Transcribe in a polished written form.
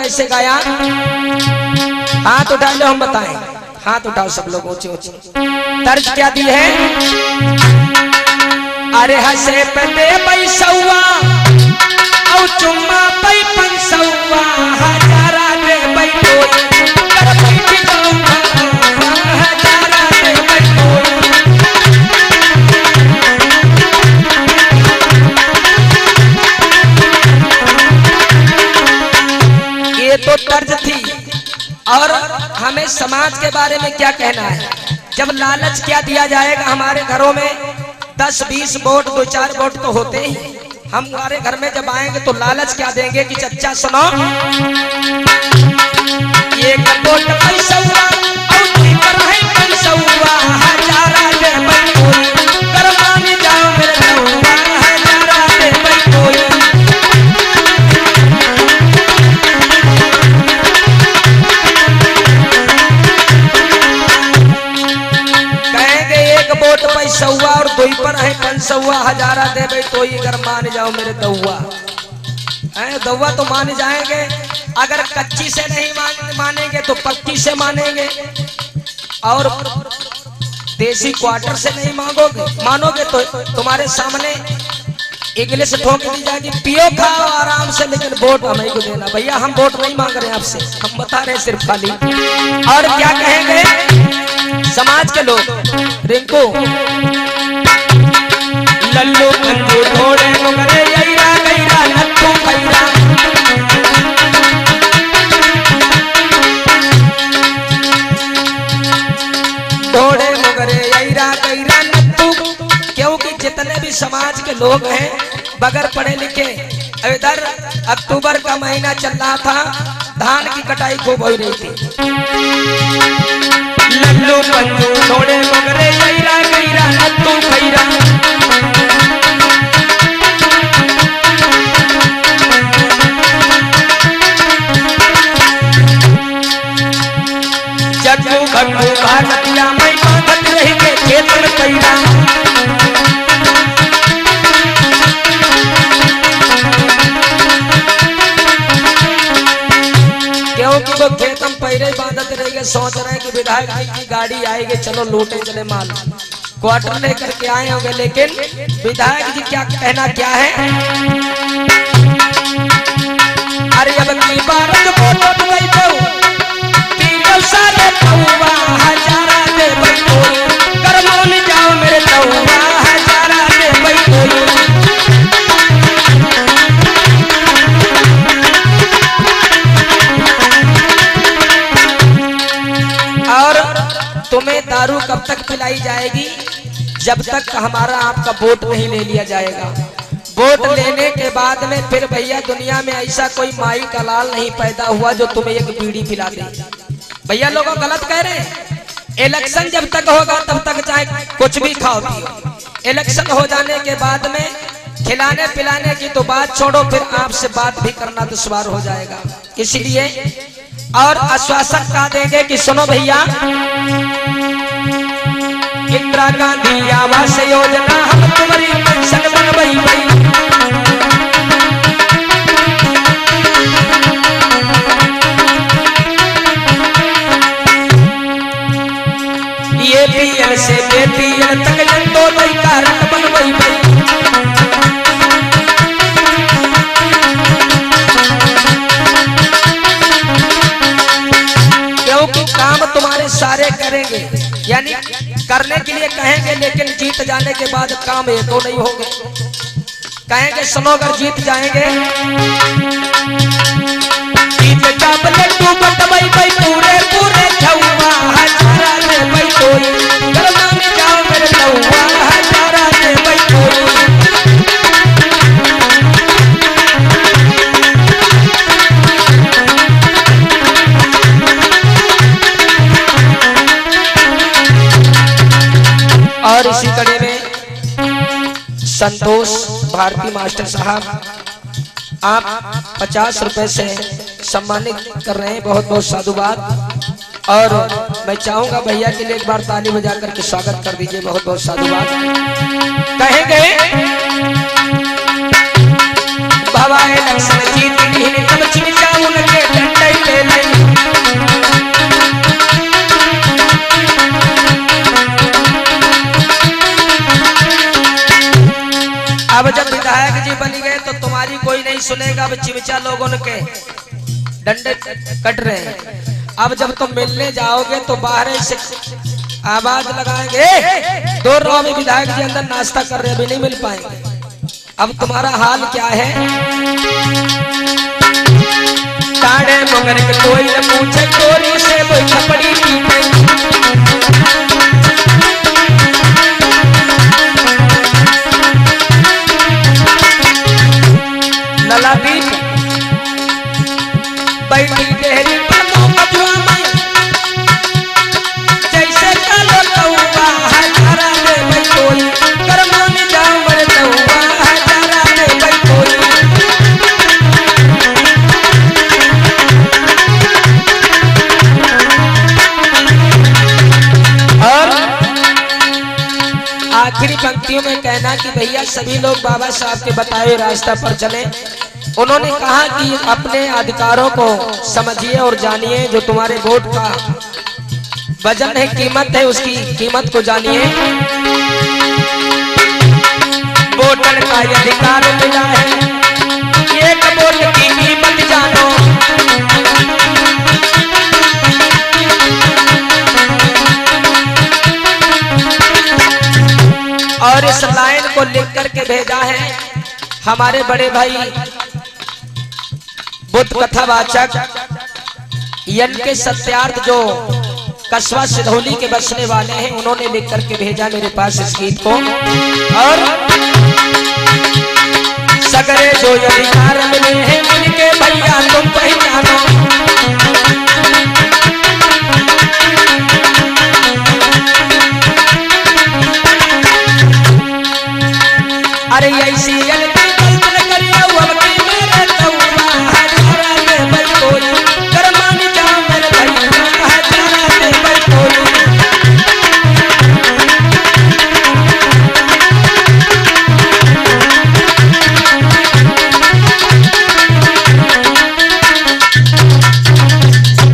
कैसे गाया? हाथ उठा लो, हम बताएं। हाथ उठाओ सब लोग ऊंचे ऊंचे। तर्ज क्या दी है? अरे हसे पे दे पैसौआ औ चुम्मा पै पंसौआ हजारा दे पै कोई कर बैठी गौवा हजारा दे पै कोई। ये तो तर्ज थी। और हमें समाज के बारे में क्या कहना है? जब लालच क्या दिया जाएगा हमारे घरों में? 10-20 वोट 2-4 वोट तो होते ही। हम हमारे घर में जब आएंगे तो लालच क्या देंगे कि चच्चा सुनो, ये वोट पैसौआ और कोई पर है पैसौआ हजारा दे पै कोई कर मान जाओ मेरे नौवा हजारा दे पै कोई। कहेंगे एक वोट पैसौआ और दुई पर है पंसौआ हजारा देवे तो ही अगर मान जाओ मेरे दौआ। दौआ तो मान जाएंगे, अगर कच्ची से नहीं मानेंगे तो पक्की से मानेंगे, और देसी क्वार्टर से नहीं मानोगे तो तुम्हारे सामने इंग्लिश ठोक दी जाएगी, पियो खाओ आराम से, लेकिन वोट हमें को देना। भैया हम वोट नहीं मांग रहे आपसे, हम बता रहे सिर्फ खाली। और क्या कहेंगे समाज के लोग? रिंकू लल्लू मंजू ढोड़े मुगरे यैरा गैरा लत्तू पैरा। ढोड़े मुगरे यैरा गैरा लत्तू। क्योंकि जितने भी समाज के लोग हैं बगैर पढ़े लिखे, इधर अक्टूबर का महीना चल रहा था, धान की कटाई खूब हो रही थी। लल्लू मंजू ढोड़े मुगरे यैरा गैरा लत्तू पैरा। जग्गू भग्गू भागतिया मैं बांधत रही के खेत में पैरा। क्योंकि वो खेत में पैरे बांधत रहेंगे, सोच रहे हैं कि विधायक जी की गाड़ी आएगी, चलो लूटे चले माल, क्वार्टर लेकर के आए होंगे। लेकिन विधायक जी क्या कहना क्या है? अरे अब की बार को लौट गई तो सारे तौवा हजारा दे पै कोई कर मान जाओ मेरे तौवा हजारा दे पै कोई। और तुम्हें दारू कब तक पिलाई जाएगी? जब तक हमारा आपका वोट नहीं ले लिया जाएगा। वोट लेने के बाद में फिर भैया दुनिया में ऐसा कोई माई का लाल नहीं पैदा हुआ जो तुम्हें एक बीड़ी पिला दे। भैया लोगों गलत कह रहे हैं। इलेक्शन जब तक होगा तब तक चाहे कुछ भी खाओ पियो, इलेक्शन हो जाने के बाद में खिलाने पिलाने की तो बात छोड़ो, फिर आपसे बात भी करना दुश्वार हो जाएगा। इसलिए और आश्वासन का देंगे कि सुनो भैया, इंदिरा गांधी आवास योजना हम तुम्हारी पेंशन बनवाई भाई। APL से BPL तक दोनों कारण बनवाई भाई। क्योंकि काम तुम्हारे सारे करेंगे, यानी करने के लिए कहेंगे, लेकिन जीत जाने के बाद काम एक तो नहीं होंगे। कहेंगे सुनो अगर जीत जाएंगे, जीत का लड्डू बटवाई भाई पूरे पूरे छौवा हजारा दे भाई कोई कर मान जाओ मेरे छौवा हजारा दे भाई कोई। और इसी कड़ी में संतोष भारती मास्टर साहब आप 50 रुपए से सम्मानित कर रहे हैं, बहुत बहुत साधुवाद। और मैं चाहूंगा भैया के लिए एक बार ताली बजा करके स्वागत कर दीजिए, बहुत बहुत साधुवाद। कहेंगे बाबा इलेक्शन जीत ली तब चिन जाऊं के अब जब विधायक जी बन गए तो तुम्हारी कोई नहीं सुनेगा। अब चिमचा लोगों के डंडे कट रहे हैं। अब जब तुम मिलने जाओगे तो बाहर से आवाज लगाएंगे, दूर रहो, अभी विधायक जी अंदर नाश्ता कर रहे हैं, अभी नहीं मिल पाएंगे। अब तुम्हारा हाल क्या है? ताड़े मगर के कोई न पूछे, चोरी से कोई कपड़ी पीटे। ललादीप बैठी डेहरी पर मौकजुआ में, जैसे कालो कौवा हजारा दे भाई कोई, करमोनी जाओ मर कौवा हजारा दे भाई कोई। और आखिरी पंक्तियों में कहना कि भैया सभी लोग बाबा साहब के बताए रास्ता पर चले। उन्होंने कहा कि अपने अधिकारों को समझिए और जानिए, जो तुम्हारे वोट का वजन है, कीमत है, उसकी कीमत को जानिए। वोटर का अधिकार मिला है, एक वोट की कीमत जानो। और इस लाइन को लिख करके भेजा है हमारे बड़े भाई बुद्ध कथावाचक यन के सत्यार्थ, जो कस्बा सिधौली के बसने वाले हैं। उन्होंने लिख करके भेजा मेरे पास इस गीत को। और सगरे जो अधिकार मिले हैं इनके भैया तुम पहचानो। अरे ऐसी कल्पना करिए अब